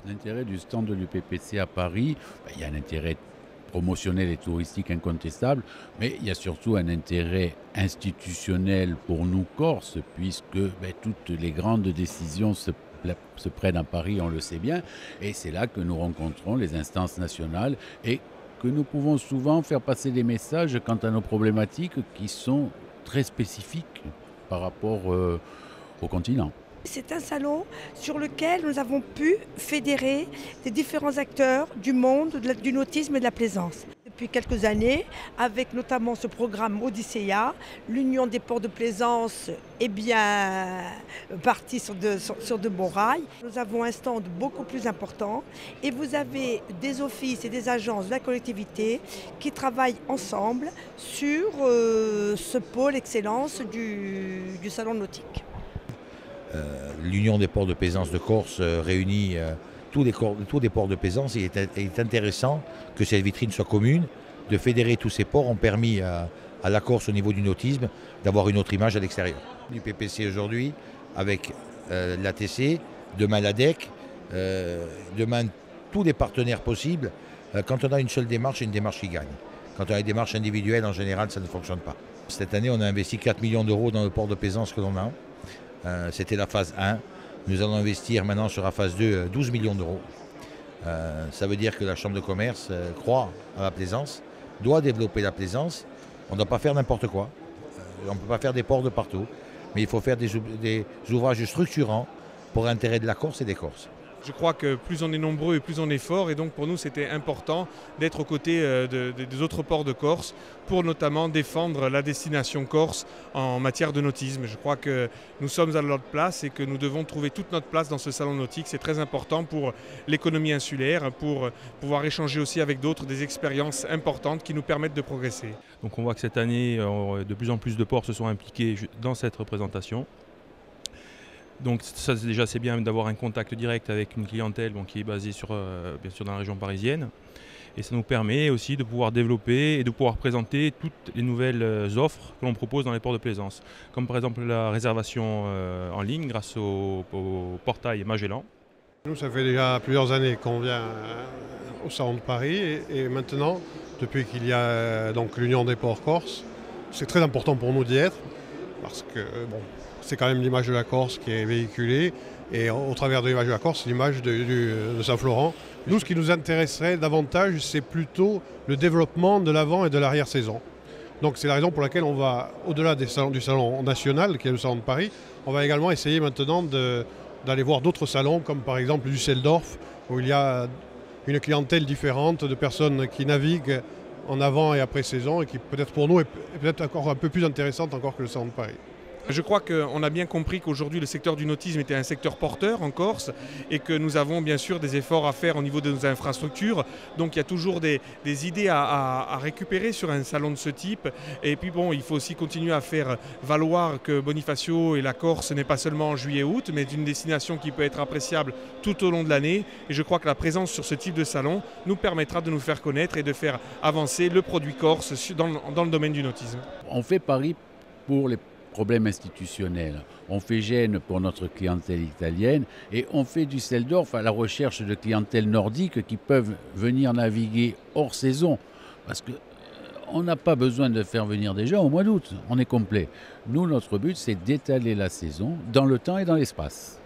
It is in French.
L'intérêt du stand de l'UPPC à Paris, il y a un intérêt promotionnel et touristique incontestable, mais il y a surtout un intérêt institutionnel pour nous Corses, puisque toutes les grandes décisions se prennent à Paris, on le sait bien, et c'est là que nous rencontrons les instances nationales et que nous pouvons souvent faire passer des messages quant à nos problématiques qui sont très spécifiques par rapport au continent. C'est un salon sur lequel nous avons pu fédérer les différents acteurs du monde du nautisme et de la plaisance. Depuis quelques années, avec notamment ce programme Odyssea, l'Union des ports de plaisance est bien partie sur de bons rails. Nous avons un stand beaucoup plus important et vous avez des offices et des agences de la collectivité qui travaillent ensemble sur ce pôle excellence du salon nautique. L'Union des ports de plaisance de Corse réunit tous les ports de plaisance. Il est intéressant que cette vitrine soit commune. De fédérer tous ces ports ont permis à la Corse au niveau du nautisme d'avoir une autre image à l'extérieur. L'UPPC aujourd'hui avec l'ATC, demain l'ADEC, demain tous les partenaires possibles. Quand on a une seule démarche, c'est une démarche qui gagne. Quand on a une démarche individuelle, en général, ça ne fonctionne pas. Cette année, on a investi 4 millions d'euros dans le port de plaisance que l'on a. C'était la phase 1. Nous allons investir maintenant sur la phase 2 12 millions d'euros. Ça veut dire que la Chambre de commerce croit à la plaisance, doit développer la plaisance. On ne doit pas faire n'importe quoi. On ne peut pas faire des ports de partout. Mais il faut faire des ouvrages structurants pour l'intérêt de la Corse et des Corses. Je crois que plus on est nombreux et plus on est fort, et donc pour nous c'était important d'être aux côtés des autres ports de Corse pour notamment défendre la destination corse en matière de nautisme. Je crois que nous sommes à notre place et que nous devons trouver toute notre place dans ce salon nautique. C'est très important pour l'économie insulaire, pour pouvoir échanger aussi avec d'autres des expériences importantes qui nous permettent de progresser. Donc on voit que cette année, de plus en plus de ports se sont impliqués dans cette représentation. Donc ça déjà c'est bien d'avoir un contact direct avec une clientèle qui est basée bien sûr dans la région parisienne. Et ça nous permet aussi de pouvoir développer et de pouvoir présenter toutes les nouvelles offres que l'on propose dans les ports de plaisance. Comme par exemple la réservation en ligne grâce au portail Magellan. Nous, ça fait déjà plusieurs années qu'on vient au Salon de Paris et maintenant, depuis qu'il y a donc l'Union des ports corses, c'est très important pour nous d'y être parce que c'est quand même l'image de la Corse qui est véhiculée et au travers de l'image de la Corse, c'est l'image de Saint-Florent. Nous, ce qui nous intéresserait davantage, c'est plutôt le développement de l'avant et de l'arrière-saison. Donc c'est la raison pour laquelle on va, au-delà du salon national, qui est le salon de Paris, on va également essayer maintenant d'aller voir d'autres salons, comme par exemple Düsseldorf, où il y a une clientèle différente de personnes qui naviguent en avant et après saison et qui peut-être pour nous est peut-être encore un peu plus intéressante encore que le salon de Paris. Je crois qu'on a bien compris qu'aujourd'hui le secteur du nautisme était un secteur porteur en Corse et que nous avons bien sûr des efforts à faire au niveau de nos infrastructures. Donc il y a toujours des idées à récupérer sur un salon de ce type. Et puis il faut aussi continuer à faire valoir que Bonifacio et la Corse n'est pas seulement en juillet-août, mais une destination qui peut être appréciable tout au long de l'année. Et je crois que la présence sur ce type de salon nous permettra de nous faire connaître et de faire avancer le produit corse dans le domaine du nautisme. On fait Paris pour les problèmes institutionnels. On fait Gênes pour notre clientèle italienne et on fait Düsseldorf à la recherche de clientèle nordique qui peuvent venir naviguer hors saison. Parce qu'on n'a pas besoin de faire venir des gens au mois d'août. On est complet. Nous, notre but, c'est d'étaler la saison dans le temps et dans l'espace.